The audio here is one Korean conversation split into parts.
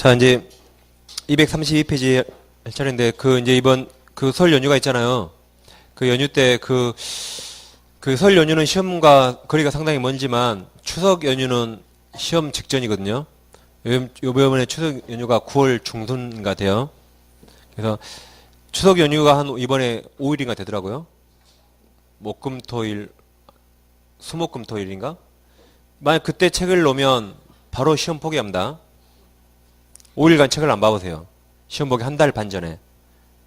자, 이제 232페이지 할 차례인데, 이제 이번 설 연휴가 있잖아요. 그 연휴 때 설 연휴는 시험과 거리가 상당히 멀지만 추석 연휴는 시험 직전이거든요. 요번에 추석 연휴가 9월 중순인가 돼요. 그래서 추석 연휴가 한 이번에 5일인가 되더라고요. 목금토일, 수목금토일인가? 만약 그때 책을 놓으면 바로 시험 포기합니다. 5일간 책을 안 봐보세요. 시험 보기 한 달 반 전에.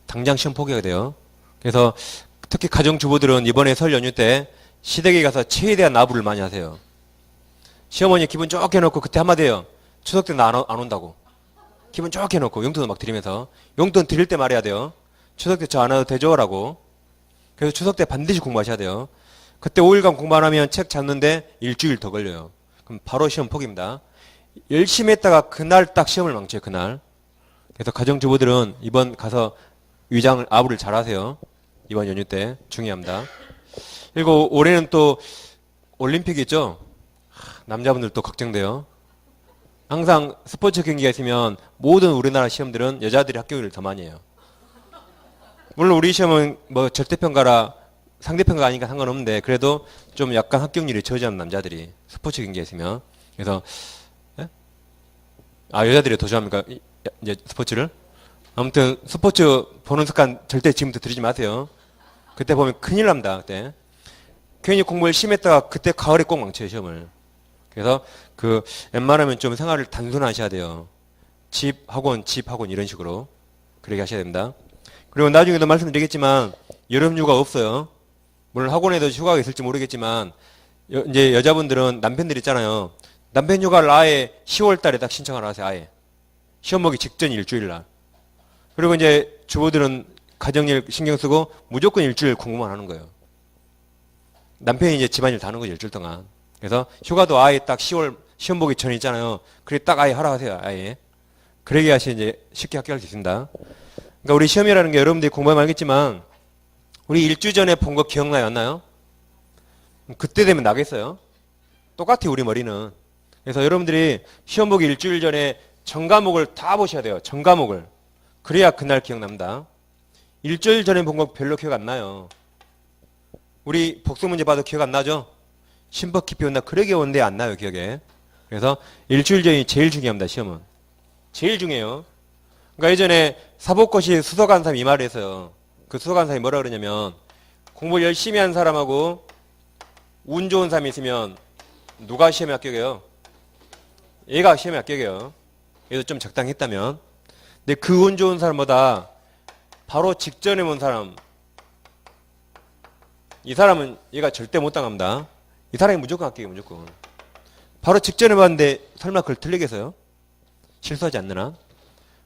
당장 시험 포기가 돼요. 그래서 특히 가정주부들은 이번에 설 연휴 때 시댁에 가서 최대한 나부를 많이 하세요. 시어머니 기분 좋게 해놓고 그때 한마디 해요. 추석 때 나 안 온다고. 기분 좋게 해놓고 용돈을 막 드리면서. 용돈 드릴 때 말해야 돼요. 추석 때 저 안 와도 되죠? 라고. 그래서 추석 때 반드시 공부하셔야 돼요. 그때 5일간 공부 안 하면 책 잡는데 일주일 더 걸려요. 그럼 바로 시험 포기입니다. 열심히 했다가 그날 딱 시험을 망쳐요. 그날. 그래서 가정주부들은 이번 가서 위장을 아부를 잘 하세요. 이번 연휴 때 중요합니다. 그리고 올해는 또 올림픽이 있죠. 남자분들 또 걱정돼요. 항상 스포츠 경기가 있으면 모든 우리나라 시험들은 여자들이 합격률을 더 많이 해요. 물론 우리 시험은 뭐 절대평가라 상대평가 아니니까 상관없는데 그래도 좀 약간 합격률이 저조한 남자들이 스포츠 경기가 있으면. 그래서 여자들이 더 좋아합니까? 이제 스포츠를? 아무튼 스포츠 보는 습관 절대 지금부터 들이지 마세요. 그때 보면 큰일 납니다. 그때. 괜히 공부 열심히 했다가 그때 가을에 꼭 망쳐요, 시험을. 그래서 웬만하면 좀 생활을 단순하셔야 돼요. 집, 학원 이런 식으로. 그렇게 하셔야 됩니다. 그리고 나중에도 말씀드리겠지만 여름 휴가 없어요. 물론 학원에도 휴가가 있을지 모르겠지만 이제 여자분들은 남편들 있잖아요. 남편 휴가를 아예 10월 달에 딱 신청을 하세요. 아예. 시험 보기 직전 일주일 날. 그리고 이제 주부들은 가정일 신경 쓰고 무조건 일주일 공부만 하는 거예요. 남편이 이제 집안일 다 하는 거죠. 일주일 동안. 그래서 휴가도 아예 딱 10월 시험 보기 전에 있잖아요. 그래 딱 아예 하라 하세요. 아예. 그러게 하시 이제 쉽게 합격할 수 있습니다. 그러니까 우리 시험이라는 게 여러분들이 공부하면 알겠지만 우리 일주 전에 본 거 기억나요? 안 나요? 그때 되면 나겠어요? 똑같아요. 우리 머리는. 그래서 여러분들이 시험 보기 일주일 전에 전 과목을 다 보셔야 돼요. 전 과목을. 그래야 그날 기억납니다. 일주일 전에 본 거 별로 기억 안 나요. 우리 복수 문제 봐도 기억 안 나죠? 심법 깊이 온다 그러게 오는데 안 나요. 기억에. 그래서 일주일 전이 제일 중요합니다. 시험은. 제일 중요해요. 그러니까 예전에 사법고시 수석한 사람이 이 말을 했어요. 그 수석한 사람이 뭐라 그러냐면 공부 열심히 한 사람하고 운 좋은 사람이 있으면 누가 시험에 합격해요? 얘가 시험에 합격해요. 얘도 좀 적당히 했다면. 근데 그 운 좋은 사람보다 바로 직전에 본 사람, 이 사람은 얘가 절대 못 당합니다. 이 사람이 무조건 합격해요. 무조건. 바로 직전에 봤는데 설마 그걸 틀리겠어요? 실수하지 않는 한.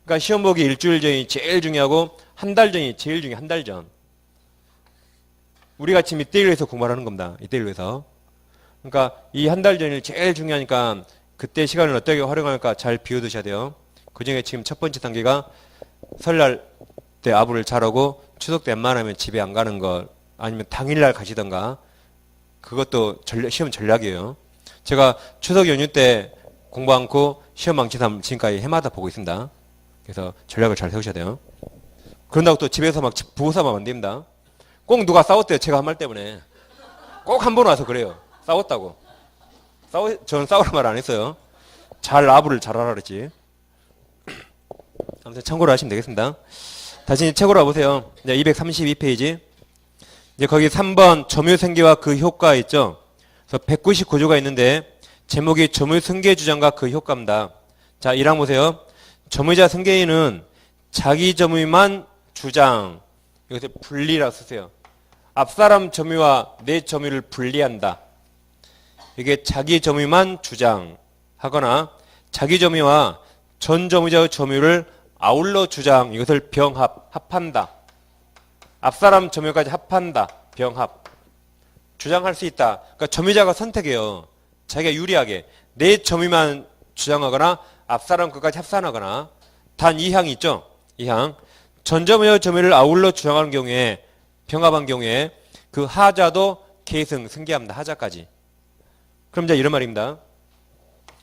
그러니까 시험 보기 일주일 전이 제일 중요하고 한 달 전이 제일 중요해. 한 달 전. 우리가 지금 이때를 위해서 공부를 하는 겁니다. 이때를 위해서. 그러니까 이 한 달 전이 제일 중요하니까 그때 시간을 어떻게 활용할까 잘 비워두셔야 돼요. 그 중에 지금 첫 번째 단계가 설날 때 아부를 잘하고 추석 때 웬만하면 집에 안 가는 거 아니면 당일날 가시던가 그것도 시험 전략이에요. 제가 추석 연휴 때 공부 않고 시험 망친 사람 지금까지 해마다 보고 있습니다. 그래서 전략을 잘 세우셔야 돼요. 그런다고 또 집에서 막 부부싸움하면 안 됩니다. 꼭 누가 싸웠대요. 제가 한 말 때문에. 꼭 한 번 와서 그래요. 싸웠다고. 저는 싸우란 말 안 했어요. 잘 아부를 잘하라 그랬지. 아무튼 참고로 하시면 되겠습니다. 다시 책으로 와보세요. 이제 232페이지. 이제 거기 3번 점유생계와 그 효과 있죠. 그래서 199조가 있는데 제목이 점유승계 주장과 그 효과입니다. 자, 1항 보세요. 점유자 승계인은 자기 점유만 주장. 이것을 분리라고 쓰세요. 앞사람 점유와 내 점유를 분리한다. 이게 자기 점유만 주장하거나 자기 점유와 전 점유자의 점유를 아울러 주장. 이것을 합한다. 앞사람 점유까지 합한다. 병합. 주장할 수 있다. 그러니까 점유자가 선택해요. 자기가 유리하게. 내 점유만 주장하거나 앞사람 것까지 합산하거나 단 2항이 있죠. 2항. 전 점유와 점유를 아울러 주장하는 경우에 병합한 경우에 그 하자도 계승, 승계합니다. 하자까지. 그럼 이제 이런 말입니다.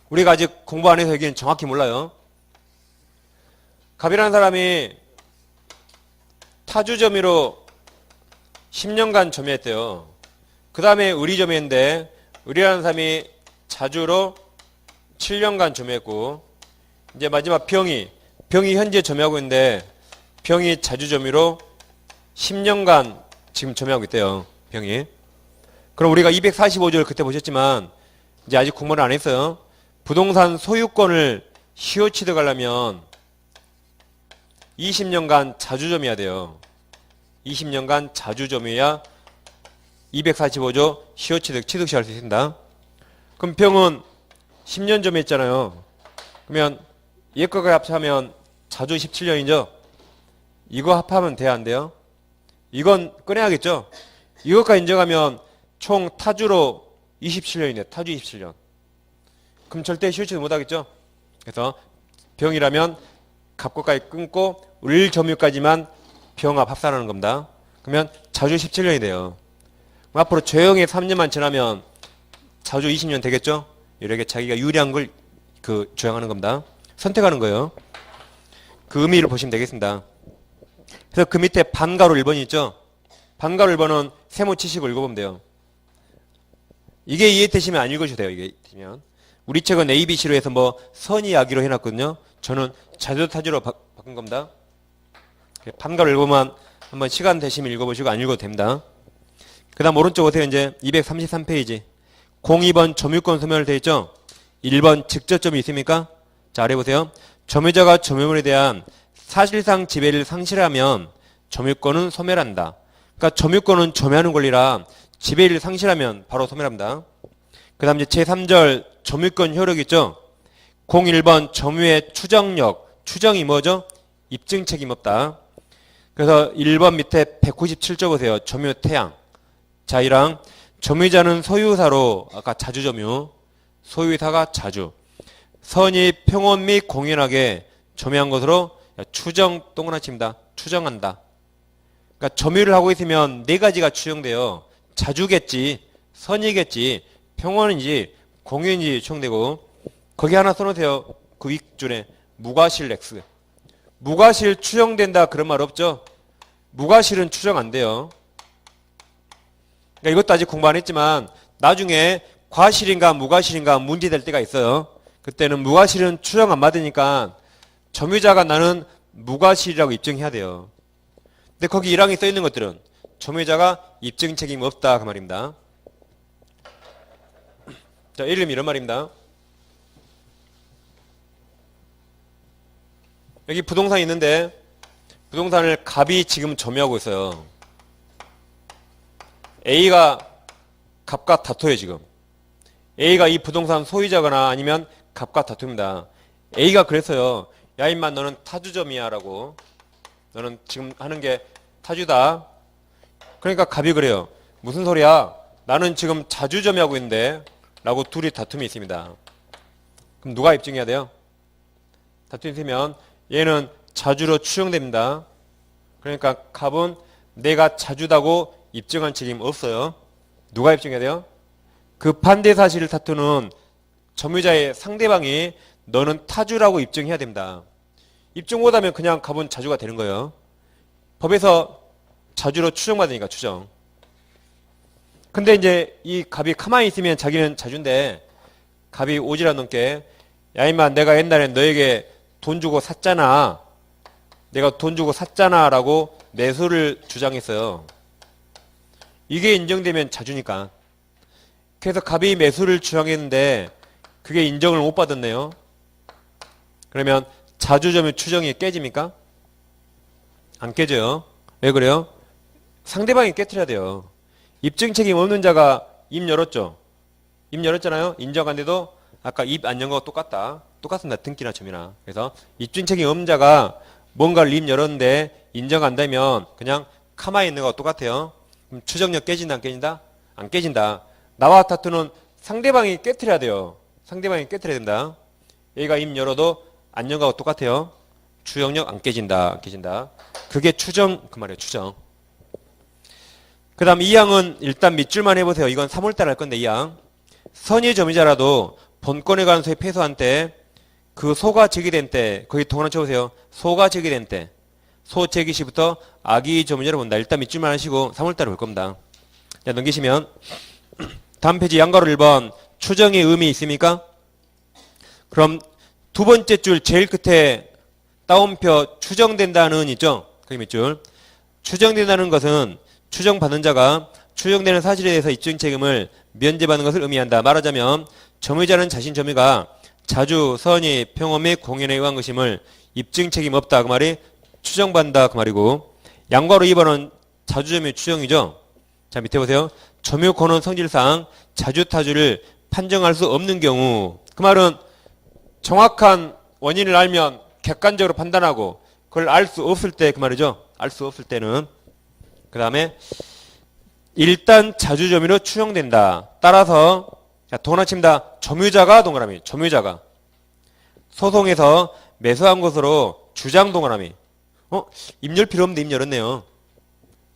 우리가 아직 공부 안 해서 여기는 정확히 몰라요. 갑이라는 사람이 타주 점유로 10년간 점유했대요. 그 다음에 을이 점유했는데 을이라는 사람이 자주로 7년간 점유했고 이제 마지막 병이 현재 점유하고 있는데 병이 자주 점유로 10년간 지금 점유하고 있대요. 병이. 그럼 우리가 245조를 그때 보셨지만 이제 아직 공부를 안 했어요. 부동산 소유권을 시효 취득하려면 20년간 자주 점유해야 돼요. 20년간 자주 점유해야 245조 시효 취득 시할 수 있습니다. 그럼 병은 10년 점유했잖아요. 그러면 얘거가 합하면 자주 17년이죠. 이거 합하면 돼야 안 돼요? 이건 꺼내야겠죠? 이것까지 인정하면 총 타주로 27년이네. 타주 27년. 그럼 절대 시효 취득 못하겠죠? 그래서 병이라면 갑과까지 끊고 을 점유까지만 병합 합산하는 겁니다. 그러면 자주 17년이 돼요. 그럼 앞으로 조용히 3년만 지나면 자주 20년 되겠죠? 이렇게 자기가 유리한 걸 조정하는 겁니다. 선택하는 거예요. 그 의미를 보시면 되겠습니다. 그래서 그 밑에 반가로 1번이 있죠? 반가로 1번은 세무 치식을 읽어보면 돼요. 이게 이해되시면 안 읽으셔도 돼요. 이게 되면. 우리 책은 A, B, C로 해서 뭐 선의 야기로 해놨거든요. 저는 자주 타주로 바꾼 겁니다. 반가로 읽으면 한번 시간 되시면 읽어보시고 안 읽어도 됩니다. 그 다음 오른쪽 오세요. 이제 233페이지. 02번 점유권 소멸 되어 있죠? 1번 직접점이 있습니까? 자, 아래 보세요. 점유자가 점유물에 대한 사실상 지배를 상실하면 점유권은 소멸한다. 그러니까 점유권은 점유하는 권리라 지배를 상실하면 바로 소멸합니다. 그 다음 이제 제3절 점유권 효력 있죠? 01번 점유의 추정력. 추정이 뭐죠? 입증 책임 없다. 그래서 1번 밑에 197조 보세요. 점유 태양. 자, 이랑 점유자는 소유사로 아까 자주 점유. 소유사가 자주. 선이 평온 및 공연하게 점유한 것으로 추정 동그라칩니다. 추정한다. 그러니까 점유를 하고 있으면 네 가지가 추정돼요. 자주겠지, 선이겠지, 평온인지 공연인지 추정되고 거기 하나 써놓으세요. 그 윗줄에 무과실 X. 무과실 추정된다 그런 말 없죠? 무과실은 추정 안 돼요. 그러니까 이것도 아직 공부 안 했지만 나중에 과실인가 무과실인가 문제될 때가 있어요. 그때는 무과실은 추정 안 받으니까 점유자가 나는 무과실이라고 입증해야 돼요. 근데 거기 1항에 써있는 것들은 점유자가 입증 책임 없다 그 말입니다. 자, 예를 들면 이런 말입니다. 여기 부동산이 있는데 부동산을 갑이 지금 점유하고 있어요. A가 갑과 다퉈요 지금. A가 이 부동산 소유자거나 아니면 갑과 다툽니다. A가 그랬어요. 야 임마 너는 타주점이야 라고. 너는 지금 하는 게 타주다. 그러니까 갑이 그래요. 무슨 소리야? 나는 지금 자주점유하고 있는데 라고 둘이 다툼이 있습니다. 그럼 누가 입증해야 돼요? 다툼이 있으면 얘는 자주로 추정됩니다. 그러니까 갑은 내가 자주다고 입증한 책임 없어요. 누가 입증해야 돼요? 그 반대 사실을 다투는 점유자의 상대방이 너는 타주라고 입증해야 됩니다. 입증 못하면 그냥 갑은 자주가 되는 거예요. 법에서 자주로 추정받으니까 추정. 근데 이제 이 갑이 가만히 있으면 자기는 자주인데 갑이 오지랖 넘게 야 임마 내가 옛날에 너에게 돈 주고 샀잖아. 내가 돈 주고 샀잖아 라고 매수를 주장했어요. 이게 인정되면 자주니까. 그래서 갑이 매수를 주장했는데 그게 인정을 못 받았네요. 그러면 자주점유 추정이 깨집니까? 안 깨져요. 왜 그래요? 상대방이 깨트려야 돼요. 입증 책임 없는 자가 입 열었죠. 입 열었잖아요. 인정한데도 아까 입 안 연 거와 똑같다. 똑같습니다. 등기나 점이나. 그래서 입증 책임 없는 자가 뭔가를 입 열었는데 인정 안 되면 그냥 가만히 있는 거와 똑같아요. 그럼 추정력 깨진다 안 깨진다? 안 깨진다. 나와 다투는 상대방이 깨트려야 돼요. 상대방이 깨트려야 된다. 얘가 입 열어도 안 연 거와 똑같아요. 추정력 안 깨진다. 안 깨진다. 그게 추정 그 말이에요. 추정. 그 다음 2항은 일단 밑줄만 해보세요. 이건 3월달 할 건데 2항. 선의 점유자라도 본권에 관한 소유 패소한 때 그 소가 제기된 때, 거기 동그라미 쳐보세요. 소가 제기된 때. 소 제기 시부터 아기 조문제로 본다. 일단 밑줄만 하시고 3월달에 볼 겁니다. 자, 넘기시면 다음 페이지 양가로 1번 추정의 의미 있습니까? 그럼 두 번째 줄 제일 끝에 따옴표 추정된다는 있죠? 거기 밑줄. 추정된다는 것은 추정받는 자가 추정되는 사실에 대해서 입증 책임을 면제받는 것을 의미한다. 말하자면 점유자는 자신 점유가 자주, 선의, 평험 및 공연에 의한 것임을 입증 책임 없다. 그 말이 추정받는다. 그 말이고 양가로 2번은 자주점유 추정이죠. 자, 밑에 보세요. 점유 권원 성질상 자주타주를 판정할 수 없는 경우, 그 말은 정확한 원인을 알면 객관적으로 판단하고 그걸 알 수 없을 때 그 말이죠. 알 수 없을 때는. 그 다음에 일단 자주점유로 추정된다. 따라서 자, 동그라미 칩니다. 점유자가 동그라미. 점유자가 소송에서 매수한 것으로 주장 동그라미. 입 열 필요 없는데 입 열었네요.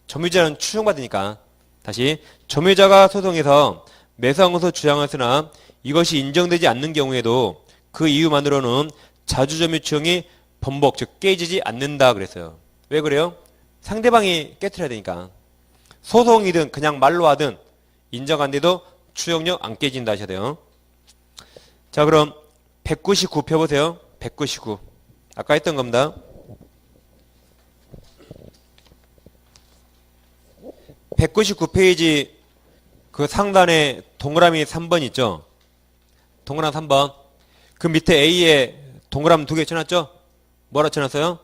점유자는 추정받으니까. 다시 점유자가 소송에서 매수한 것으로 주장하였으나 이것이 인정되지 않는 경우에도 그 이유만으로는 자주점유 추정이 번복, 즉 깨지지 않는다 그랬어요. 왜 그래요? 상대방이 깨트려야 되니까. 소송이든 그냥 말로 하든 인정 안 돼도 추정력 안 깨진다 하셔야 돼요. 자, 그럼 199 펴보세요. 199. 아까 했던 겁니다. 199페이지 그 상단에 동그라미 3번 있죠? 동그라미 3번. 그 밑에 A에 동그라미 2개 쳐놨죠? 뭐라 쳐놨어요?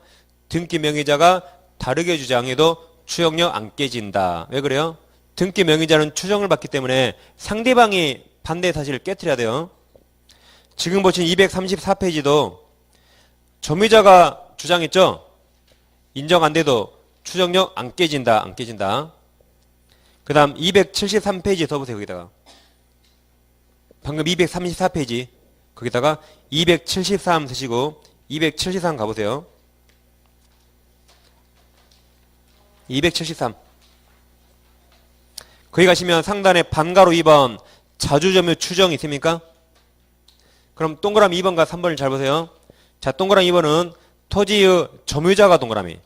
등기 명의자가 다르게 주장해도 추정력 안 깨진다. 왜 그래요? 등기 명의자는 추정을 받기 때문에 상대방이 반대 사실을 깨트려야 돼요. 지금 보신 234페이지도 점유자가 주장했죠? 인정 안 돼도 추정력 안 깨진다. 안 깨진다. 그 다음 273페이지 더 보세요. 거기다가 방금 234페이지 거기다가 273 쓰시고 273 가보세요. 273 거기 가시면 상단에 반가로 2번 자주점유 추정 있습니까? 그럼 동그라미 2번과 3번을 잘 보세요. 자, 동그라미 2번은 토지의 점유자가 동그라미.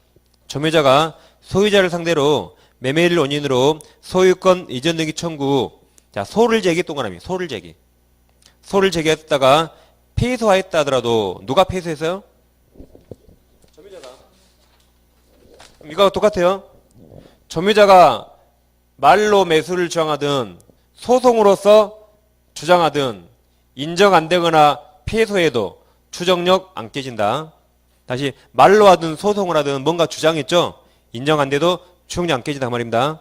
점유자가 소유자를 상대로 매매일 원인으로 소유권 이전 등기 청구. 자, 소를 제기 동그라미. 소를 제기. 소를 제기했다가 패소하였다 하더라도 누가 패소했어요? 점유자가. 이거 똑같아요. 점유자가 말로 매수를 주장하든 소송으로서 주장하든 인정 안 되거나 패소해도 추정력 안 깨진다. 다시 말로 하든 소송을 하든 뭔가 주장했죠? 인정 안 돼도 추정력 안 깨진다 그 말입니다.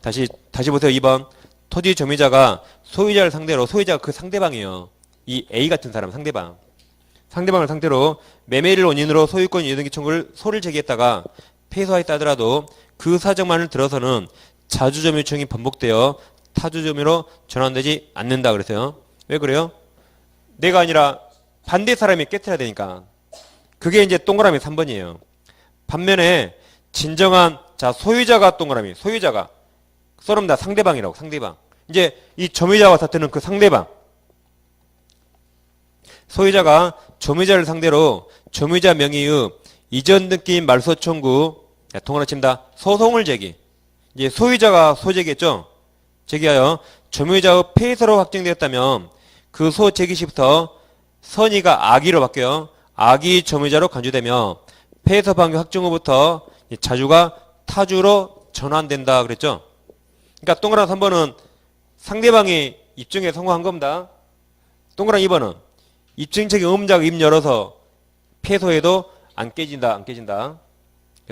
다시 보세요. 2번. 토지 점유자가 소유자를 상대로, 소유자가 그 상대방이에요. 이 A 같은 사람 상대방을 상대로 매매를 원인으로 소유권 이전등기 청구를 소를 제기했다가 패소하였다 하더라도 그 사정만을 들어서는 자주점유 추정이 번복되어 타주점유로 전환되지 않는다 그랬어요. 왜 그래요? 내가 아니라 반대 사람이 깨트려야 되니까. 그게 이제 동그라미 3번이에요. 반면에 진정한 자 소유자가 동그라미. 소유자가 써놓습니다. 상대방이라고. 상대방. 이제 이 점유자와 사태는 그 상대방. 소유자가 점유자를 상대로 점유자 명의의 이전 등기 말소 청구 동그라미 칩니다. 소송을 제기. 이제 소유자가 소제기했죠. 제기하여 점유자의 패소로 확정되었다면 그 소 제기 시부터 선의가 악의로 바뀌어요. 악의 점유자로 간주되며 패소 판결 확정 후부터 자주가 타주로 전환된다 그랬죠. 그러니까 동그라미 3번은 상대방이 입증에 성공한 겁니다. 동그라미 2번은 입증책임 의무자가 입 열어서 패소해도 안 깨진다. 안 깨진다.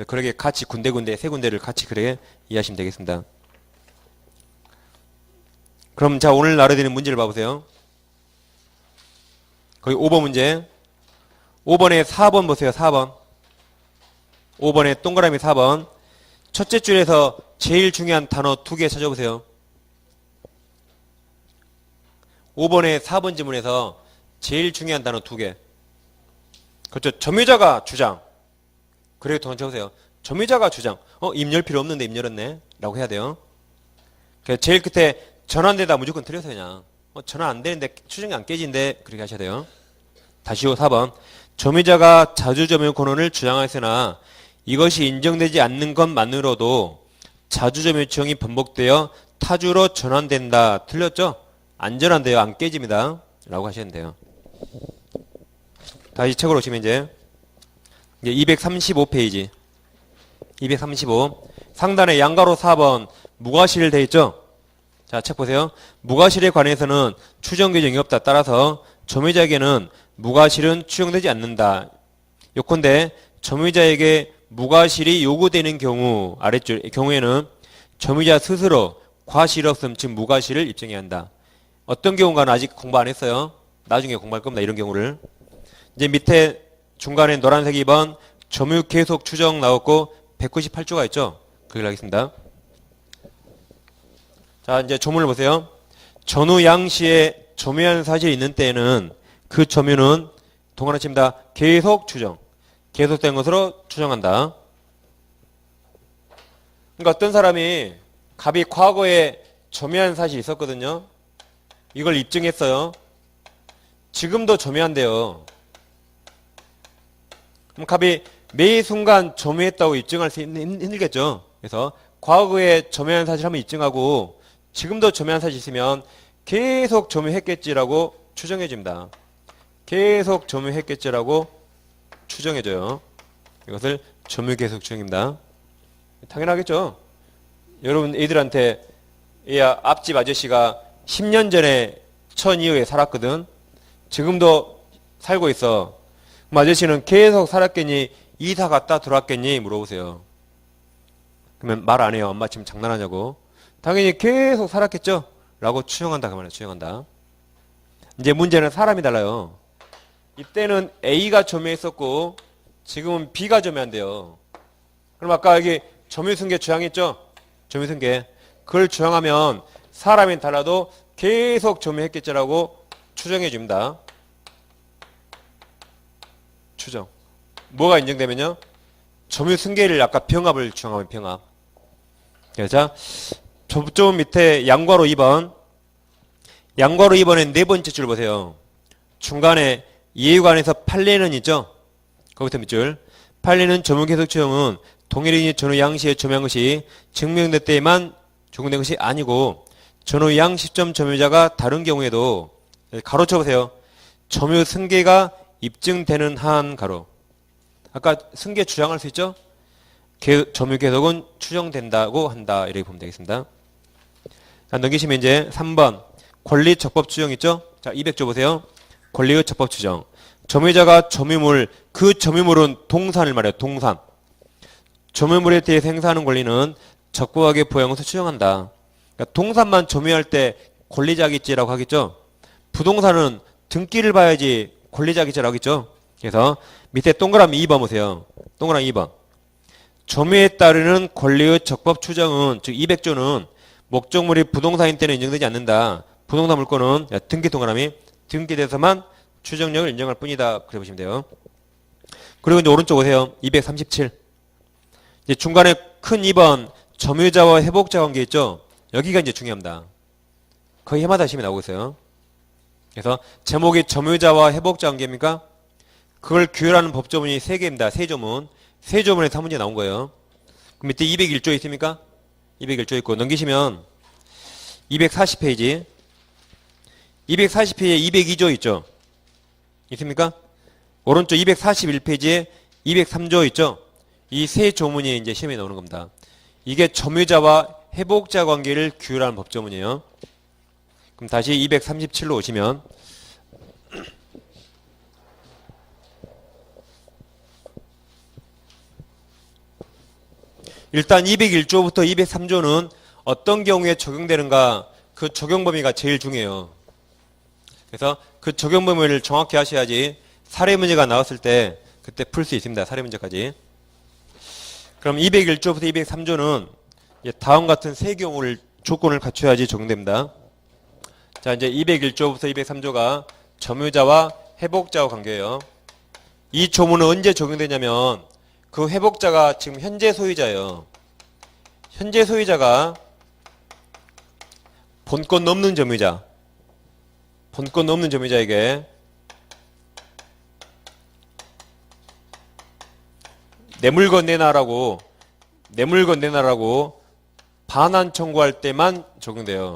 그렇게 같이 군데군데 세 군데를 같이 그렇게 이해하시면 되겠습니다. 그럼 자 오늘 나눠드리는 문제를 봐보세요. 거기 5번 문제. 5번에 4번 보세요. 4번. 5번에 동그라미 4번. 첫째 줄에서 제일 중요한 단어 2개 찾아보세요. 5번에 4번 지문에서 제일 중요한 단어 2개. 그렇죠. 점유자가 주장. 그래도 더 쳐보세요. 점유자가 주장. 입 열 필요 없는데 입 열었네. 라고 해야 돼요. 제일 끝에 전환되다 무조건 틀려서 그냥. 전환 안 되는데 추정이 안 깨진데 그렇게 하셔야 돼요. 다시 4번. 점유자가 자주점유 권한을 주장하였으나 이것이 인정되지 않는 것만으로도 자주점유 지형이 번복되어 타주로 전환된다. 틀렸죠? 안 전환돼요. 안 깨집니다. 라고 하시면 돼요. 다시 책으로 오시면 이제 235페이지. 235. 상단에 양가로 4번 무과실 돼 있죠? 자, 책 보세요. 무과실에 관해서는 추정 규정이 없다. 따라서 점유자에게는 무과실은 추정되지 않는다. 요컨대 점유자에게 무과실이 요구되는 경우, 아랫줄 경우에는 점유자 스스로 과실 없음, 즉 무과실을 입증해야 한다. 어떤 경우가는 아직 공부 안 했어요. 나중에 공부할 겁니다. 이런 경우를. 이제 밑에 중간에 노란색 2번 점유 계속 추정 나왔고 198조가 있죠. 거기를 하겠습니다. 자, 이제 조문을 보세요. 전후 양시에 점유한 사실이 있는 때에는 그 점유는 동그라미 칩니다. 계속 추정. 계속된 것으로 추정한다. 그러니까 어떤 사람이 갑이 과거에 점유한 사실이 있었거든요. 이걸 입증했어요. 지금도 점유한대요. 그럼 갑이 매 순간 점유했다고 입증할 수 힘들겠죠. 그래서 과거에 점유한 사실 한번 입증하고 지금도 점유한 사실이 있으면 계속 점유했겠지라고 추정해줍니다. 계속 점유했겠지라고 추정해줘요. 이것을 점유 계속 추정입니다. 당연하겠죠. 여러분 애들한테 야 앞집 아저씨가 10년 전에 천이후에 살았거든. 지금도 살고 있어. 그럼 아저씨는 계속 살았겠니? 이사 갔다 들어왔겠니? 물어보세요. 그러면 말 안 해요. 엄마 지금 장난하냐고. 당연히 계속 살았겠죠? 라고 추정한다. 그 말이에요. 추정한다. 이제 문제는 사람이 달라요. 이때는 A가 점유했었고 지금은 B가 점유한대요. 그럼 아까 여기 점유승계 주장했죠? 점유승계. 그걸 주장하면 사람이 달라도 계속 점유했겠지라고 추정해 줍니다. 추정. 뭐가 인정되면요? 점유승계를 아까 병합을 주장하면 병합. 자, 좀 밑에 양괄호 2번. 양괄호 2번의 네 번째 줄 보세요. 중간에 이해관에서 판례는 있죠? 거기서 밑줄. 판례는 점유계속 추정은 동일인이 전후 양시에 점유한 것이 증명될 때에만 적용된 것이 아니고 전후 양 시점 점유자가 다른 경우에도 가로 쳐보세요. 점유 승계가 입증되는 한 가로. 아까 승계 주장할 수 있죠? 점유 계속은 추정된다고 한다. 이렇게 보면 되겠습니다. 자, 넘기시면 이제 3번 권리 적법 추정 있죠? 자, 200조 보세요. 권리의 적법 추정. 점유자가 점유물, 그 점유물은 동산을 말해요. 동산. 점유물에 대해서 행사하는 권리는 적법하게 보양해서 추정한다. 그러니까 동산만 점유할 때 권리자기죄라고 하겠죠. 부동산은 등기를 봐야지 권리자기죄라고 하겠죠. 그래서 밑에 동그라미 2번 보세요. 동그라미 2번. 점유에 따르는 권리의 적법 추정은, 즉 200조는 목적물이 부동산인 때는 인정되지 않는다. 부동산 물건은 등기 동그라미 등기돼서만 추정력을 인정할 뿐이다. 그래 보시면 돼요. 그리고 이제 오른쪽 오세요. 237. 이제 중간에 큰 2번 점유자와 회복자 관계 있죠? 여기가 이제 중요합니다. 거의 해마다 시험이 나오고 있어요. 그래서 제목이 점유자와 회복자 관계입니까? 그걸 규율하는 법조문이 3개입니다. 세조문. 세조문에서 한 문제 나온 거예요. 그럼 밑에 201조 있습니까? 201조 있고 넘기시면 240페이지. 240페이지에 202조 있죠? 있습니까? 오른쪽 241페이지에 203조 있죠? 이 세 조문이 이제 시험에 나오는 겁니다. 이게 점유자와 회복자 관계를 규율하는 법조문이에요. 그럼 다시 237로 오시면 일단 201조부터 203조는 어떤 경우에 적용되는가 그 적용 범위가 제일 중요해요. 그래서 그 적용 범위를 정확히 하셔야지 사례 문제가 나왔을 때 그때 풀 수 있습니다. 사례 문제까지. 그럼 201조부터 203조는 다음 같은 세 경우를 조건을 갖춰야지 적용됩니다. 자, 이제 201조부터 203조가 점유자와 회복자와 관계예요. 이 조문은 언제 적용되냐면 그 회복자가 지금 현재 소유자예요. 현재 소유자가 본권 넘는 점유자, 본권 넘는 점유자에게 내 물건 내놔라고 반환 청구할 때만 적용돼요.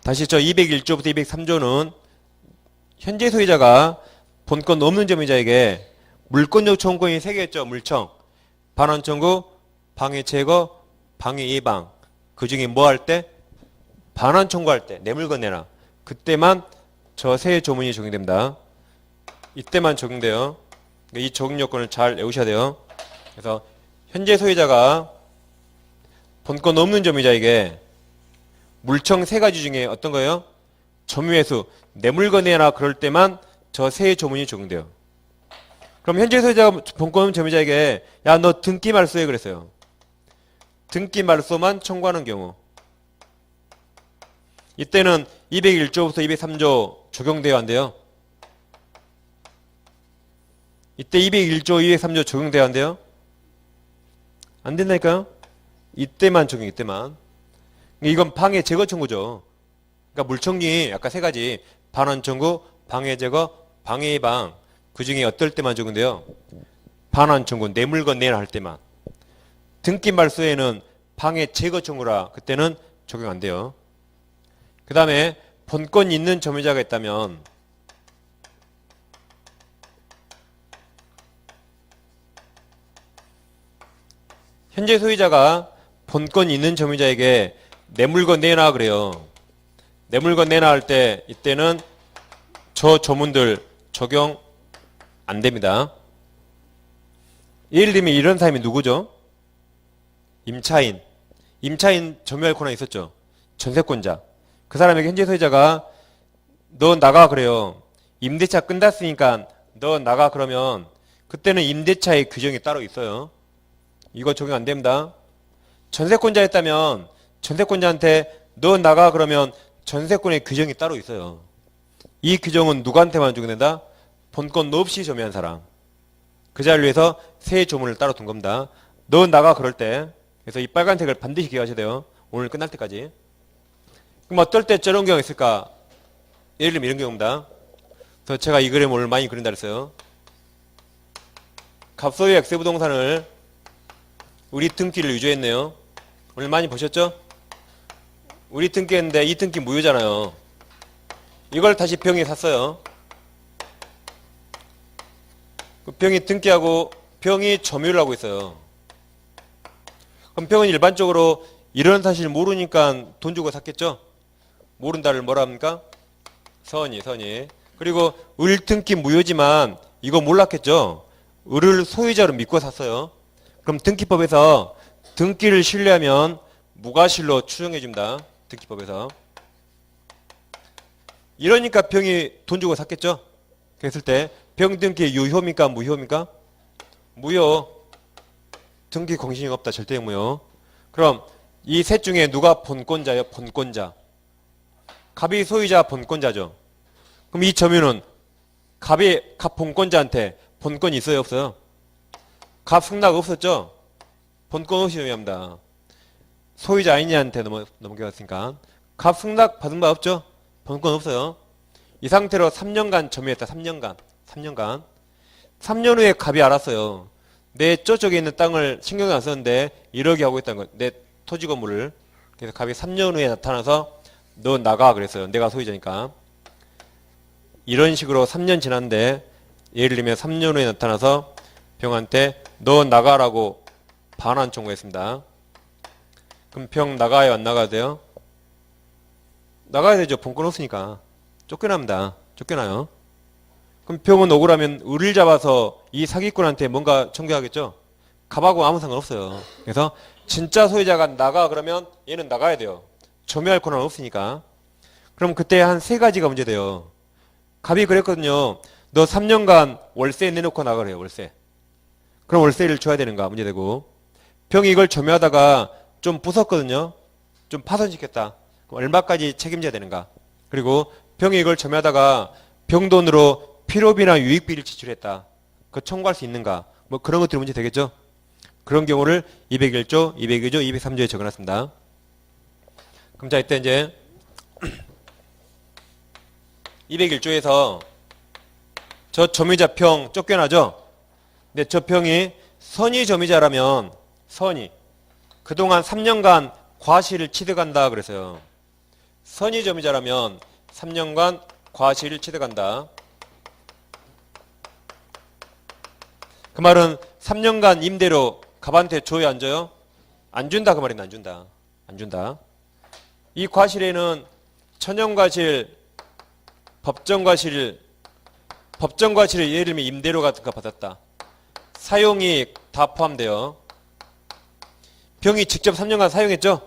다시 저 201조부터 203조는 현재 소유자가 본권 없는 점유자에게 물권 요청권이 3개였죠. 물청, 반환 청구, 방해 제거, 방해 예방. 그 중에 뭐 할 때? 반환 청구할 때, 내 물건 내놔. 그때만 저 세 조문이 적용됩니다. 이때만 적용돼요. 이 적용 요건을 잘 외우셔야 돼요. 그래서 현재 소유자가 본권 없는 점유자에게 물청 3가지 중에 어떤 거예요? 점유회수, 내 물건 내놔 그럴 때만 저 세 조문이 적용돼요. 그럼 현재 소유자가 본권 없는 점유자에게 야, 너 등기 말소해 그랬어요. 등기 말소만 청구하는 경우 이때는 201조부터 203조 적용돼야 한대요. 이때 201조, 203조 적용돼야 한대요. 안 된다니까요. 이때만 적용, 이때만. 이건 방해 제거 청구죠. 그러니까 물청이 아까 3가지 반환 청구, 방해 제거, 방해 예방. 그 중에 어떨 때만 적용돼요? 반환 청구, 내 물건 내놔 할 때만. 등기 말소에는 방해 제거 청구라 그때는 적용 안 돼요. 그 다음에 본권 있는 점유자가 있다면 현재 소유자가 본권 있는 점유자에게 내 물건 내놔 그래요. 내 물건 내놔 할 때 이때는 저 조문들 적용 안 됩니다. 예를 들면 이런 사람이 누구죠? 임차인. 임차인 점유할 권한이 있었죠. 전세권자. 그 사람에게 현재 소유자가 너 나가 그래요. 임대차 끝났으니까 너 나가 그러면 그때는 임대차의 규정이 따로 있어요. 이거 적용 안 됩니다. 전세권자였다면 전세권자한테 너 나가 그러면 전세권의 규정이 따로 있어요. 이 규정은 누구한테만 적용된다? 본권 없이 점유한 사람. 그 자를 위해서 세 조문을 따로 둔 겁니다. 너 나가 그럴 때. 그래서 이 빨간 색을 반드시 기억하셔야 돼요. 오늘 끝날 때까지. 그럼 어떨 때 저런 경우가 있을까? 예를 들면 이런 경우입니다. 그래서 제가 이 그림 오늘 많이 그린다 그랬어요. 갑소유 X 부동산을 우리 등기를 위조했네요. 오늘 많이 보셨죠? 우리 등기했는데 이 등기 무효잖아요. 이걸 다시 병이 샀어요. 그 병이 등기하고 병이 점유를 하고 있어요. 그럼 병은 일반적으로 이런 사실 모르니까 돈 주고 샀겠죠? 모른다를 뭐라 합니까? 선의. 그리고 을 등기 무효지만 이거 몰랐겠죠? 을을 소유자로 믿고 샀어요. 그럼 등기법에서 등기를 신뢰하면 무과실로 추정해 줍니다. 등기법에서. 이러니까 병이 돈 주고 샀겠죠? 그랬을 때 병 등기 유효입니까? 무효입니까? 무효. 등기 공신이 없다. 절대 무효. 그럼 이 셋 중에 누가 본권자예요? 본권자. 갑이 소유자 본권자죠. 그럼 이 점유는 갑 본권자한테 본권이 있어요? 없어요? 갑 승낙 없었죠? 본권 없이 점유합니다. 소유자 아니냐한테 넘겨갔으니까. 갑 승낙 받은 바 없죠? 본권 없어요. 이 상태로 3년간 점유했다. 3년간. 3년 후에 갑이 알았어요. 내 저쪽에 있는 땅을 신경을 안 썼는데 1억이 하고 있다는 거. 내 토지 건물을. 그래서 갑이 3년 후에 나타나서 너 나가 그랬어요. 내가 소유자니까. 이런 식으로 3년 지났는데 예를 들면 3년 후에 나타나서 병한테 너 나가라고 반환 청구했습니다. 그럼 병 나가요? 안 나가야 돼요? 나가야 되죠. 본권 없으니까. 쫓겨납니다. 쫓겨나요. 그럼 병은 억울하면 을을 잡아서 이 사기꾼한테 뭔가 청구하겠죠? 갑하고 아무 상관없어요. 그래서 진짜 소유자가 나가 그러면 얘는 나가야 돼요. 점유할 권한은 없으니까. 그럼 그때 한 3가지가 문제돼요. 갑이 그랬거든요. 너 3년간 월세 내놓고 나가래요. 월세. 그럼 월세를 줘야 되는가? 문제되고. 병이 이걸 점유하다가 좀 부쉈거든요. 좀 파손시켰다. 그럼 얼마까지 책임져야 되는가? 그리고 병이 이걸 점유하다가 병돈으로 필요비나 유익비를 지출했다. 그거 청구할 수 있는가? 뭐 그런 것들이 문제 되겠죠? 그런 경우를 201조, 202조, 203조에 적어놨습니다. 그럼 자, 이때 이제 201조에서 저 점유자 평 쫓겨나죠? 근데 저 평이 선의 점유자라면 선의 그동안 3년간 과실을 취득한다 그래서요. 선의 점유자라면 3년간 과실을 취득한다. 그 말은 3년간 임대료 갑한테 줘요 안 줘요? 안 준다 그 말이네. 안 준다. 안 준다. 이 과실에는 천연과실, 법정과실, 예를 들면 임대료 같은 거 받았다. 사용이익 다 포함돼요. 병이 직접 3년간 사용했죠?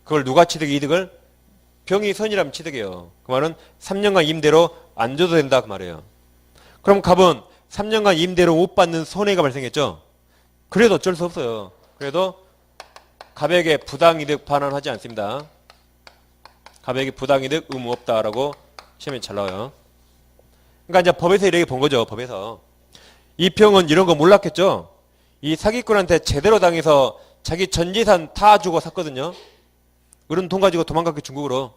그걸 누가 취득해 이득을? 병이 선이라면 취득해요. 그 말은 3년간 임대료 안 줘도 된다 그 말이에요. 그럼 갑은 3년간 임대료 못 받는 손해가 발생했죠? 그래도 어쩔 수 없어요. 그래도 갑에게 부당이득 반환하지 않습니다. 갑에게 부당이득 의무 없다라고 시험에 잘 나와요. 그러니까 이제 법에서 이렇게 본 거죠. 법에서. 이 병은 이런 거 몰랐겠죠? 이 사기꾼한테 제대로 당해서 자기 전 재산 다 주고 샀거든요. 을은 돈 가지고 도망갔기 중국으로.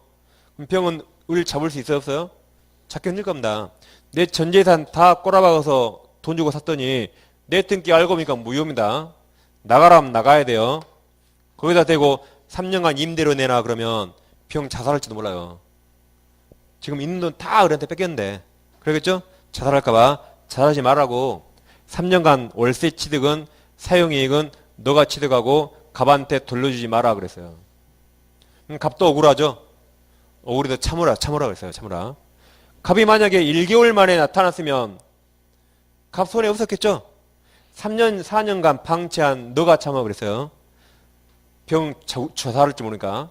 그럼 병은 을 잡을 수 있어요? 없어요? 잡기 힘들 겁니다. 내 전 재산 다 꼬라박아서 돈 주고 샀더니 내 등기 알고 보니까 무효입니다. 나가라면 나가야 돼요. 거기다 대고 3년간 임대료 내놔 그러면 병 자살할지도 몰라요. 지금 있는 돈 다 을한테 뺏겼는데. 그러겠죠? 자살할까봐 자살하지 말라고 3년간 월세 취득은 사용이익은 너가 취득하고 갑한테 돌려주지 마라 그랬어요. 갑도 억울하죠? 억울해도 참으라 그랬어요. 참으라. 갑이 만약에 1개월 만에 나타났으면 갑 손해 없었겠죠? 3년 4년간 방치한 너가 참아 그랬어요. 병 자살할지 모르니까.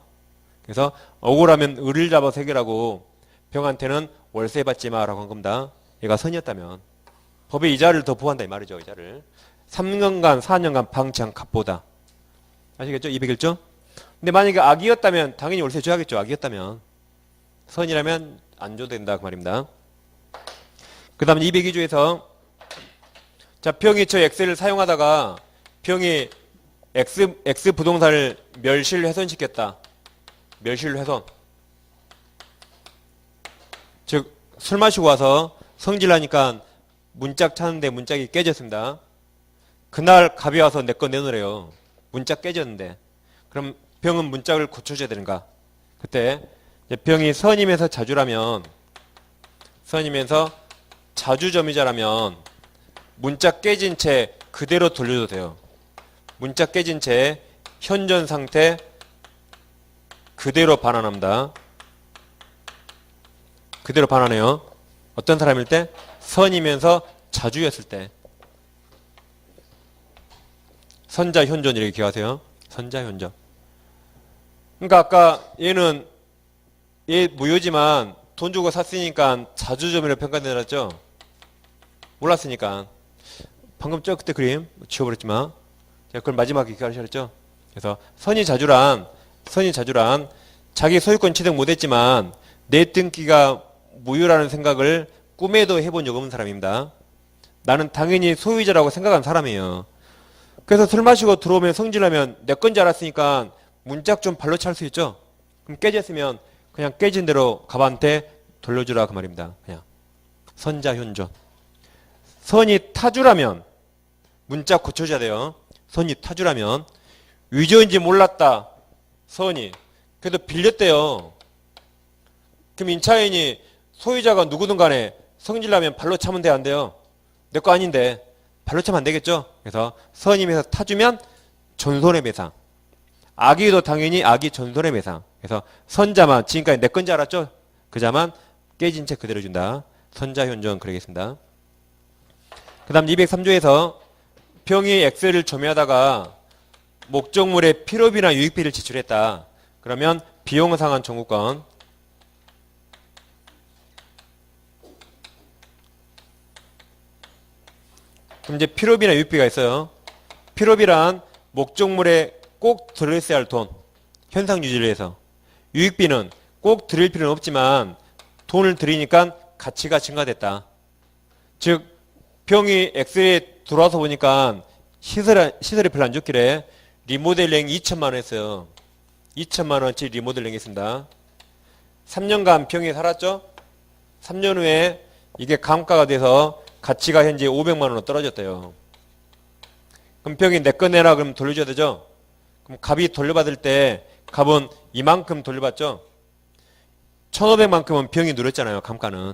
그래서 억울하면 을을 잡아서 해결하고 병한테는 월세 받지 마라고 한 겁니다. 얘가 선이었다면. 법에 이자를 더 부한다 이 말이죠. 이자를. 3년간 4년간 방치한 갑보다. 아시겠죠? 201조? 근데 만약에 악이었다면 당연히 월세 줘야겠죠. 악이었다면. 선이라면 안 줘도 된다 그 말입니다. 그 다음에 202조에서 자 병이 저 X를 사용하다가 병이 X 부동산을 멸실훼손시켰다. 멸실훼손. 즉 술 마시고 와서 성질나니까 문짝 찾는데 문짝이 깨졌습니다. 그날 갑이 와서 내 거 내놓으래요. 문짝 깨졌는데. 그럼 병은 문짝을 고쳐줘야 되는가? 그때 병이 선임에서 자주라면 선임에서 자주점유자라면 문짝 깨진 채 그대로 돌려도 돼요. 문짝 깨진 채 현존 상태 그대로 반환합니다. 그대로 반환해요. 어떤 사람일 때? 선이면서 자주였을 때. 선자 현존 이렇게 기억하세요. 선자 현존. 그러니까 아까 얘는 얘 무효지만 돈 주고 샀으니까 자주점유로 평가되었죠. 몰랐으니까. 방금 저 그때 그림 지워버렸지만 제가 그걸 마지막에 기억하셨죠. 그래서 선이 자주란 자기 소유권 취득 못했지만 내 등기가 무효라는 생각을 꿈에도 해본 적 없는 사람입니다. 나는 당연히 소유자라고 생각한 사람이에요. 그래서 술 마시고 들어오면 성질나면 내 건지 알았으니까 문짝 좀 발로 찰 수 있죠. 그럼 깨졌으면 그냥 깨진 대로 갑한테 돌려주라 그 말입니다. 그냥 선자 현존. 선이 타주라면 문짝 고쳐줘야 돼요. 선이 타주라면 위조인지 몰랐다. 선이 그래도 빌렸대요. 그럼 임차인이 소유자가 누구든 간에 성질나면 발로 차면 돼 안 돼요? 내 거 아닌데 발로 차면 안 되겠죠? 그래서 선임에서 타주면 전손해 배상. 악의도 당연히 악의 전손해 배상. 그래서 선자만 지금까지 내 건지 알았죠? 그자만 깨진 채 그대로 준다. 선자 현존 그러겠습니다. 그 다음 203조에서 병이 X를 점유하다가 목적물에 필요비나 유익비를 지출했다. 그러면 비용상한 청구권. 그럼 이제 필요비나 유익비가 있어요. 필요비란 목적물에 꼭 들어있어야 할 돈. 현상 유지를 위해서. 유익비는 꼭 드릴 필요는 없지만 돈을 들이니까 가치가 증가됐다. 즉 병이 엑셀에 들어와서 보니까 시설이 별로 안 좋길래 리모델링 2천만 원 했어요. 2천만 원치 리모델링 했습니다. 3년간 병이 살았죠? 3년 후에 이게 감가가 돼서 가치가 현재 500만 원으로 떨어졌대요. 그럼 병이 내 거 내라 그러면 돌려줘야 되죠? 그럼 갑이 돌려받을 때 갑은 이만큼 돌려받죠? 1,500만큼은 병이 누렸잖아요. 감가는.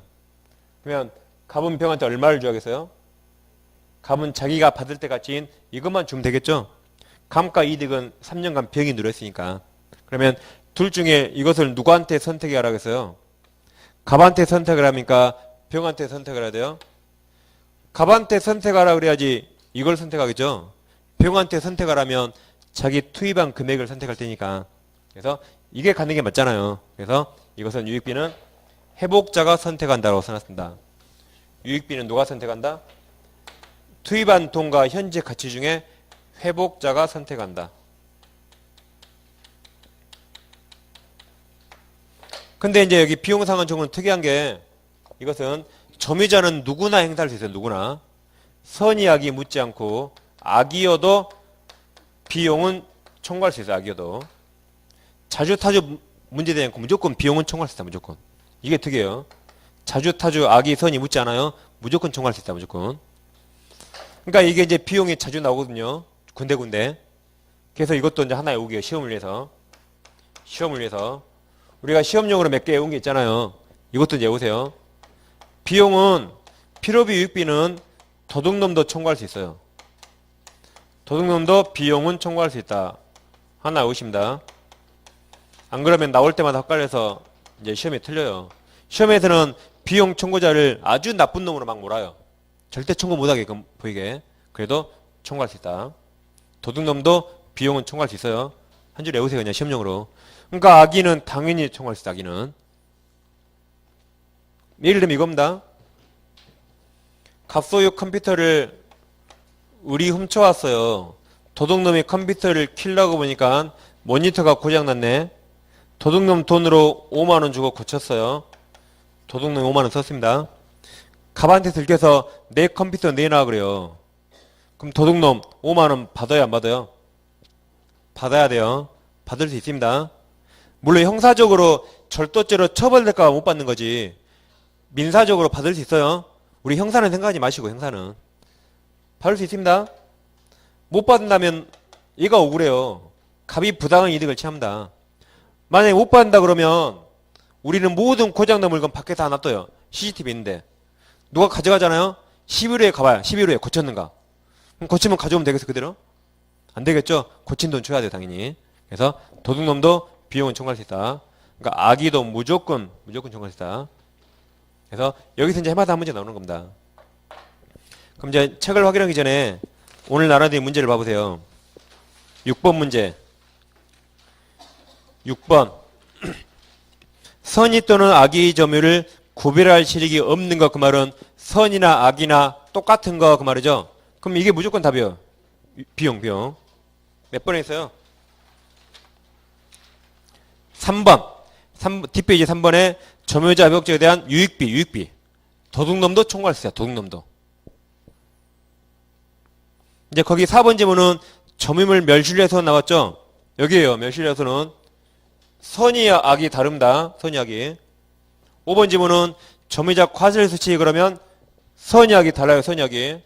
그러면 갑은 병한테 얼마를 줘야겠어요? 갑은 자기가 받을 때 가치인 이것만 주면 되겠죠? 감가 이득은 3년간 병이 누렸으니까. 그러면 둘 중에 이것을 누구한테 선택하라고 했어요? 갑한테 선택을 합니까? 병한테 선택을 해야 돼요? 갑한테 선택하라 그래야지 이걸 선택하겠죠? 병한테 선택하라면 자기 투입한 금액을 선택할 테니까. 그래서 이게 가는 게 맞잖아요. 그래서 이것은 유익비는 회복자가 선택한다고 써놨습니다. 유익비는 누가 선택한다? 투입한 돈과 현재 가치 중에 회복자가 선택한다. 근데 이제 여기 비용상환 조건은 특이한 게 이것은 점유자는 누구나 행사할 수 있어요. 누구나. 선의 악이 묻지 않고 악이어도 비용은 청구할 수 있어요. 악이어도. 자주타주 문제되지 않고 무조건 비용은 청구할 수 있다. 무조건. 이게 특이해요. 자주타주 악이 선이 묻지 않아요. 무조건 청구할 수 있다. 무조건. 그러니까 이게 이제 비용이 자주 나오거든요. 군데군데. 그래서 이것도 이제 하나의 오기예요. 시험을 위해서. 시험을 위해서. 우리가 시험용으로 몇 개 외운 게 있잖아요. 이것도 이제 외우세요. 비용은 필요비 유익비는 도둑놈도 청구할 수 있어요. 도둑놈도 비용은 청구할 수 있다. 하나 외우십니다. 안 그러면 나올 때마다 헷갈려서 이제 시험에 틀려요. 시험에서는 비용 청구자를 아주 나쁜 놈으로 막 몰아요. 절대 청구 못하게끔 보이게. 그래도 청구할 수 있다. 도둑놈도 비용은 청구할 수 있어요. 한 줄 외우세요. 그냥 시험용으로. 그러니까 악의는 당연히 청구할 수 있다. 악의는. 예를 들면 이겁니다. 갑소유 컴퓨터를 우리 훔쳐왔어요. 도둑놈이 컴퓨터를 킬려고 보니까 모니터가 고장났네. 도둑놈 돈으로 5만원 주고 고쳤어요. 도둑놈이 5만원 썼습니다. 갑한테 들켜서 내 컴퓨터 내놔 그래요. 그럼 도둑놈 5만원 받아요 안 받아요? 받아야 돼요. 받을 수 있습니다. 물론 형사적으로 절도죄로 처벌될까 못 받는 거지. 민사적으로 받을 수 있어요. 우리 형사는 생각하지 마시고 형사는. 받을 수 있습니다. 못 받는다면 얘가 억울해요. 갑이 부당한 이득을 취합니다. 만약에 못 받는다 그러면 우리는 모든 고장난 물건 밖에 다 놔둬요. CCTV 있는데. 누가 가져가잖아요. 10일 후에 가봐요. 10일 후에 고쳤는가. 그럼 고치면 가져오면 되겠어 그대로? 안 되겠죠. 고친 돈 줘야 돼요 당연히. 그래서 도둑놈도 비용은 청구할 수 있다. 그러니까 악의도 무조건 청구할 수 있다. 그래서 여기서 이제 해마다 한 문제 나오는 겁니다. 그럼 이제 책을 확인하기 전에 오늘 나눠드린 문제를 봐보세요. 6번 문제. 6번. 선의 또는 악의 점유를 구별할 실익이 없는 것 그 말은 선이나 악이나 똑같은 거 그 말이죠. 그럼 이게 무조건 답이에요. 비용. 몇 번에 있어요? 3번. 뒷페이지 3번에 점유자 회복자에 대한 유익비. 도둑놈도 청구할 수 있어요. 도둑놈도. 이제 거기 4번 지문은 점유물 멸실에서 나왔죠? 여기에요. 멸실에서는 선의 악이 다릅니다. 선의 악이. 5번 지문은 점유자 과실 수치 그러면 선의 악이 달라요. 선의 악이.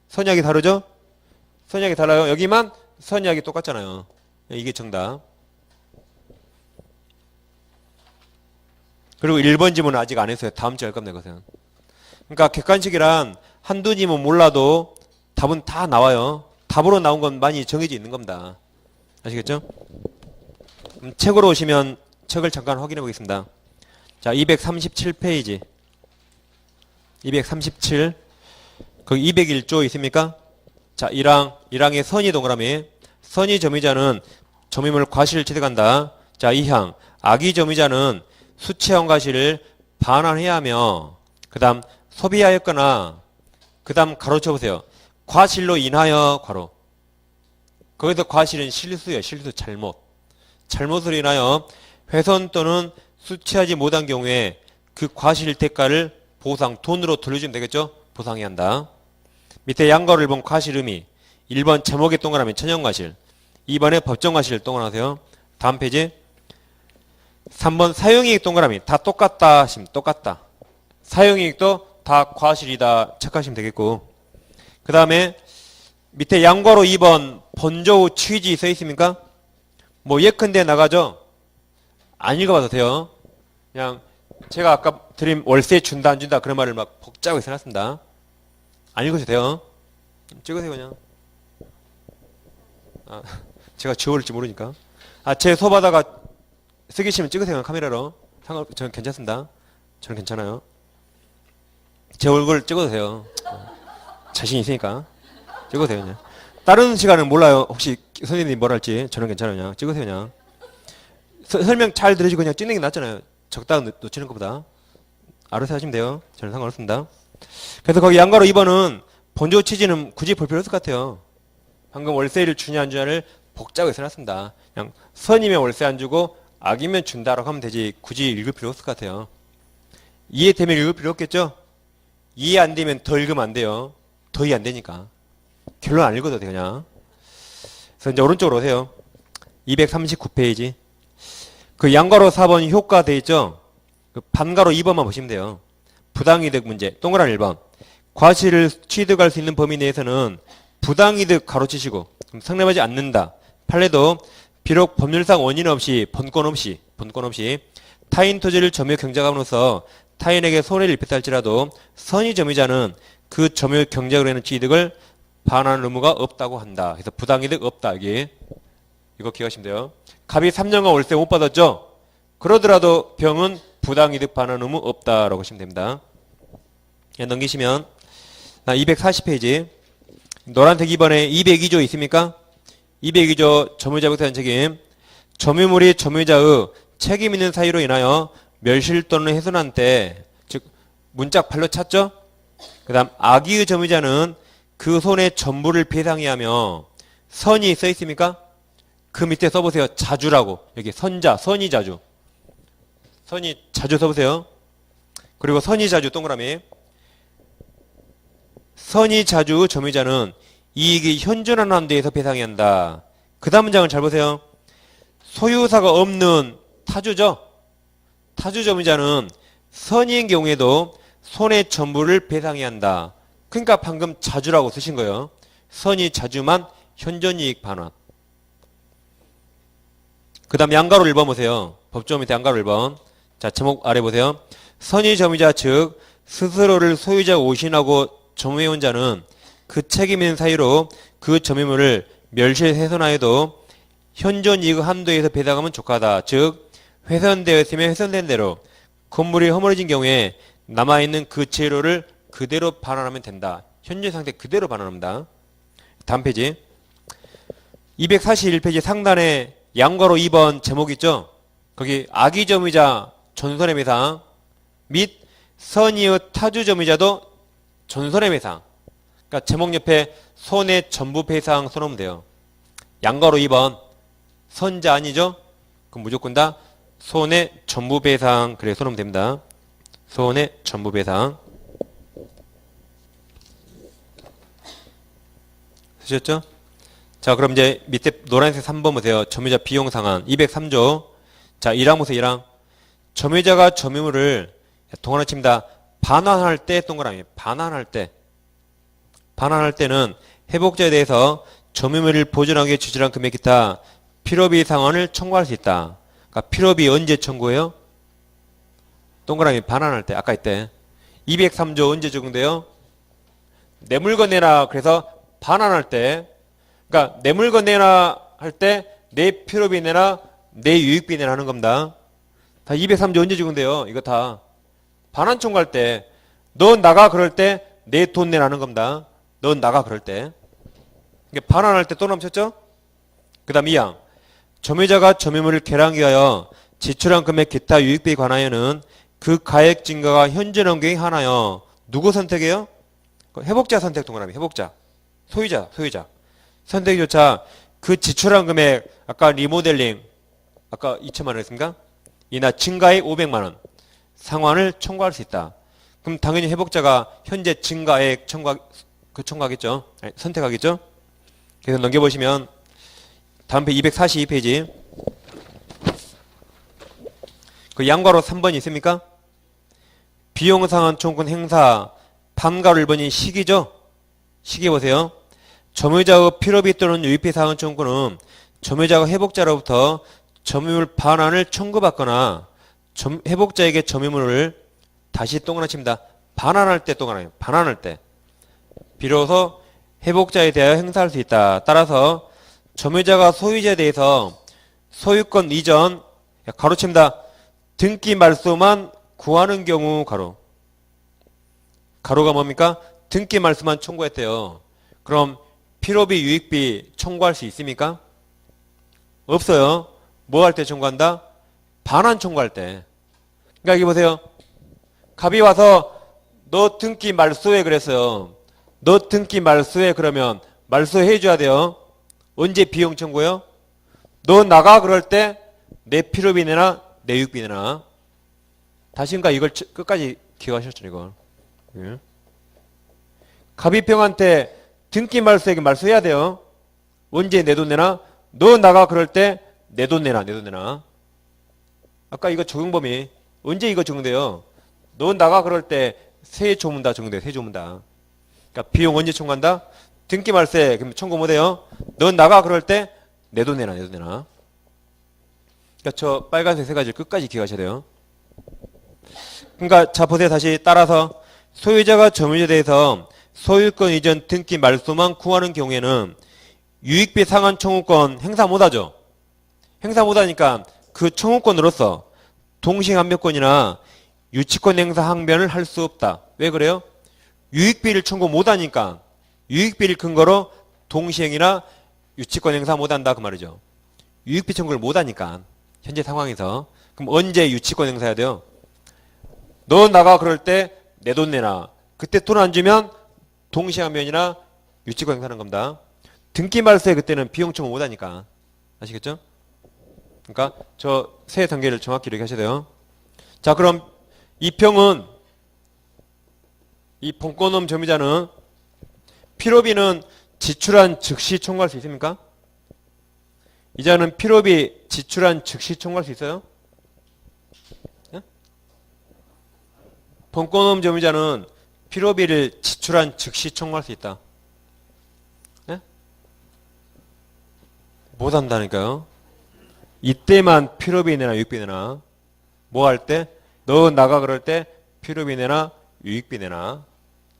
선의 악이 다르죠? 선의 악이 달라요. 여기만 선의 악이 똑같잖아요. 이게 정답. 그리고 1번 지문은 아직 안 했어요. 다음 주에 할 겁니다. 그것은. 그러니까 객관식이란 한두 지문 몰라도 답은 다 나와요. 답으로 나온 건 많이 정해져 있는 겁니다. 아시겠죠? 그럼 책으로 오시면 책을 잠깐 확인해 보겠습니다. 자, 237페이지. 237. 거기 201조 있습니까? 자, 1항의 선의 동그라미. 선의 점유자는 점유물 과실을 취득한다. 자, 2항. 악의 점유자는 수치형 과실을 반환해야 하며, 그 다음, 소비하였거나, 그 다음, 가로쳐 보세요. 과실로 인하여, 괄호. 거기서 과실은 실수예요. 실수, 잘못. 잘못으로 인하여 훼손 또는 수취하지 못한 경우에 그 과실 대가를 보상, 돈으로 돌려주면 되겠죠? 보상해야 한다. 밑에 양가로 1번 과실 의미. 1번 제목에 동그라미 천연과실. 2번에 법정과실 동그라세요. 다음 페이지. 3번 사용이익 동그라미. 다 똑같다 하시면 똑같다. 사용이익도 다 과실이다 착하시면 되겠고. 그 다음에 밑에 양괄호 2번 번조 후 취지 써 있습니까? 뭐 예컨대 나가죠? 안 읽어봐도 돼요. 그냥 제가 아까 드린 월세 준다 안 준다 그런 말을 막 복잡하게 써놨습니다. 안 읽으셔도 돼요. 찍으세요 그냥. 제가 지워볼지 모르니까. 제 소바다가 쓰기 싫으면 찍으세요 카메라로. 저는 괜찮습니다. 저는 괜찮아요. 제 얼굴 찍어도 돼요. 자신 있으니까 찍어도 돼요 그냥. 다른 시간은 몰라요. 혹시 선생님이 뭘 할지. 저는 괜찮아요 그냥. 찍으세요 그냥. 설명 잘 들으시고 그냥 찍는 게 낫잖아요. 적다가 놓치는 것보다. 알아서 하시면 돼요. 저는 상관없습니다. 그래서 거기 양괄호 2번은 번조 취지는 굳이 볼 필요 없을 것 같아요. 방금 월세를 주냐 안 주냐를 복잡하게 써놨습니다. 그냥 선이면 월세 안 주고 악이면 준다라고 하면 되지 굳이 읽을 필요 없을 것 같아요. 이해되면 읽을 필요 없겠죠? 이해 안 되면 더 읽으면 안 돼요. 더 이해 안 되니까. 결론 안 읽어도 돼요 그냥. 그래서 이제 오른쪽으로 오세요. 239페이지. 그 양괄호 4번 효과 돼 있죠? 그 반괄호 2번만 보시면 돼요. 부당이득 문제. 동그라미 1번. 과실을 취득할 수 있는 범위 내에서는 부당이득 가로치시고 성립하지 않는다. 판례도 비록 법률상 원인 없이 번권 없이 타인 토지를 점유 경작함으로써 타인에게 손해를 입혔다 할지라도 선의 점유자는 그 점유 경작으로 인한 취득을 반환할 의무가 없다고 한다. 그래서 부당이득 없다. 이거 기억하시면 돼요. 갑이 3년간 월세 못 받았죠? 그러더라도 병은 부당이득 반환 의무 없다라고 하시면 됩니다. 넘기시면 240페이지. 노란색 2번에 202조 있습니까? 202조 점유자에 대한 책임. 점유물이 점유자의 책임 있는 사유로 인하여 멸실 또는 훼손한 때, 즉 문짝 발로 찼죠? 그 다음 악의의 점유자는 그 손의 전부를 배상해야 하며 선이 써 있습니까? 그 밑에 써보세요. 자주라고. 여기 선자, 선의 자주. 선의 자주 써보세요. 그리고 선의 자주 동그라미. 선의 자주 점유자는 이익이 현존하는 데에서 배상해야 한다. 그 다음 문장을 잘 보세요. 소유사가 없는 타주죠. 타주 점유자는 선의인 경우에도 손의 전부를 배상해야 한다. 그러니까 방금 자주라고 쓰신 거예요. 선의 자주만 현존이익 반환. 그 다음 양가로 1번 보세요. 법조 밑에 양가로 1번. 자, 제목 아래 보세요. 선의 점유자 즉 스스로를 소유자 오신하고 점유해온 자는 그 책임 있는 사유로 그 점유물을 멸실 훼손하여도 현존이익 한도에서 배상하면 족하다. 즉 훼손되었으면 훼손된 대로 건물이 허물어진 경우에 남아있는 그 재료를 그대로 반환하면 된다. 현재 상태 그대로 반환합니다. 다음 페이지. 241페이지 상단에 양괄호 2번 제목 있죠? 거기 악의 점유자 전손해배상 및 선의의 타주 점유자도 전손해배상. 그러니까 제목 옆에 손해 전부 배상 써놓으면 돼요. 양괄호 2번 선자 아니죠? 그럼 무조건 다 손해 전부 배상 그래 써놓으면 됩니다. 손해 전부 배상. 쓰셨죠? 자, 그럼 이제 밑에 노란색 3번 보세요. 점유자 비용 상한 203조. 자, 1항 보세요. 1항. 점유자가 점유물을 동그라미 칩니다. 반환할 때 동그라미. 반환할 때는 회복자에 대해서 점유물을 보존하기 위해 지출한 금액 기타 필요비 상환을 청구할 수 있다. 그러니까 필요비 언제 청구해요? 동그라미 반환할 때. 아까 이때 203조 언제 적용돼요? 내 물건 내놔. 그래서 반환할 때. 그러니까 내 물건 내놔 할 때 내 필요비 내놔 내 유익비 내놔 하는 겁니다. 다 203조 언제 적용돼요? 이거 다 반환 청구할 때. 너 나가 그럴 때 내 돈 내놔 하는 겁니다. 넌 나가 그럴 때. 이게 반환할 때 또 넘쳤죠? 그 다음 2항. 점유자가 점유물을 개량하기 위하여 지출한 금액 기타 유익비에 관하여는 그 가액 증가가 현존 환경에 한하여 누구 선택해요? 회복자 선택 동그라미. 회복자. 소유자. 선택조차 그 지출한 금액 아까 리모델링 아까 2천만 원 했습니까? 이나 증가액 500만 원 상환을 청구할 수 있다. 그럼 당연히 회복자가 현재 증가액 청구하겠죠. 아니, 선택하겠죠. 그래서 넘겨보시면 다음 페이지 242페이지 그 양괄호 3번 있습니까? 비용상환 청구권 행사 반괄호 1번이 시기죠. 시기 보세요. 점유자의 필요비 또는 유익비 상환 청구는 점유자가 회복자로부터 점유물 반환을 청구받거나 회복자에게 점유물을 다시 동그라미 칩니다. 반환할 때 동그라미, 반환할 때. 비로소 회복자에 대하여 행사할 수 있다. 따라서 점유자가 소유자에 대해서 소유권 이전, 가로칩니다. 등기 말소만 구하는 경우 가로가 뭡니까? 등기 말소만 청구했대요. 그럼 필요비, 유익비 청구할 수 있습니까? 없어요. 뭐 할 때 청구한다? 반환 청구할 때. 그러니까 여기 보세요. 갑이 와서 너 등기 말소해 그랬어요. 너 등기 말소해 그러면 말소해 줘야 돼요. 언제 비용 청구요? 너 나가 그럴 때 내 필요비 내나 내 유익비 내나. 다시 그러니까 이걸 끝까지 기억하셨죠 이걸. 예. 갑이병한테 등기 말소에게 말소해야 돼요. 언제 내 돈 내나? 너 나가 그럴 때 내 돈 내나 내 돈 내나. 아까 이거 적용범위 언제 이거 적용돼요? 너 나가 그럴 때 세 조문다 적용돼요. 세 조문다. 그러니까 비용 언제 청구한다? 등기 말세 그럼 청구 못해요. 너 나가 그럴 때 내 돈 내나 내 돈 내나. 그러니까 저 빨간색 세 가지를 끝까지 기억하셔야 돼요. 그러니까 자 보세요. 다시 따라서 소유자가 점유자에 대해서 소유권 이전 등기 말소만 구하는 경우에는 유익비 상환 청구권 행사 못하죠. 행사 못하니까 그 청구권으로서 동시함별권이나 유치권 행사 항변을 할 수 없다. 왜 그래요? 유익비를 청구 못하니까 유익비를 근거로 동시행이나 유치권 행사 못한다 그 말이죠. 유익비 청구를 못하니까 현재 상황에서. 그럼 언제 유치권 행사해야 돼요? 너 나가 그럴 때 내 돈 내놔. 그때 돈 안 주면 동시함변이나 유치권 행사하는 겁니다. 등기 말소에 그때는 비용 청구 못하니까. 아시겠죠? 그러니까 저 세 단계를 정확히 이렇게 하셔야 돼요. 자 그럼 이 평은 이 본권놈 점유자는 필요비는 지출한 즉시 청구할 수 있습니까? 이자는 필요비 지출한 즉시 청구할 수 있어요? 예? 본권놈 점유자는 필요비를 지출한 즉시 청구할 수 있다. 예? 못한다니까요. 이때만 필요비 내나 유익비 내나. 뭐 할 때? 너 나가 그럴 때 필요비 내나 유익비 내나.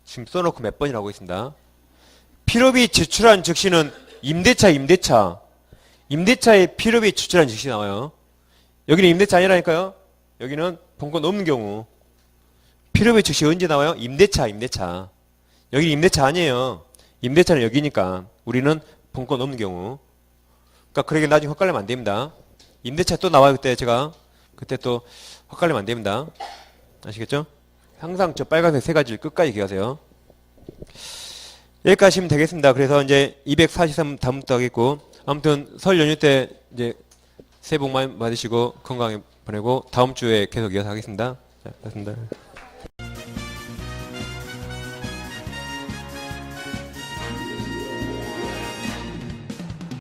지금 써놓고 몇 번이라고 있습니다. 필요비 지출한 즉시는 임대차에 필요비 지출한 즉시 나와요. 여기는 임대차 아니라니까요. 여기는 본권 없는 경우. 필요비 즉시 언제 나와요? 임대차. 여기는 임대차 아니에요. 임대차는 여기니까. 우리는 본권 없는 경우. 그러니까 그러게 나중에 헛갈리면 안 됩니다. 임대차 또 나와요. 그때 또 헛갈리면 안 됩니다. 아시겠죠? 항상 저 빨간색 세 가지를 끝까지 기억하세요. 여기까지 하시면 되겠습니다. 그래서 이제 243 다음부터 하겠고, 아무튼 설 연휴 때 이제 새해 복 많이 받으시고 건강히 보내고 다음 주에 계속 이어서 하겠습니다. 자, 고맙습니다.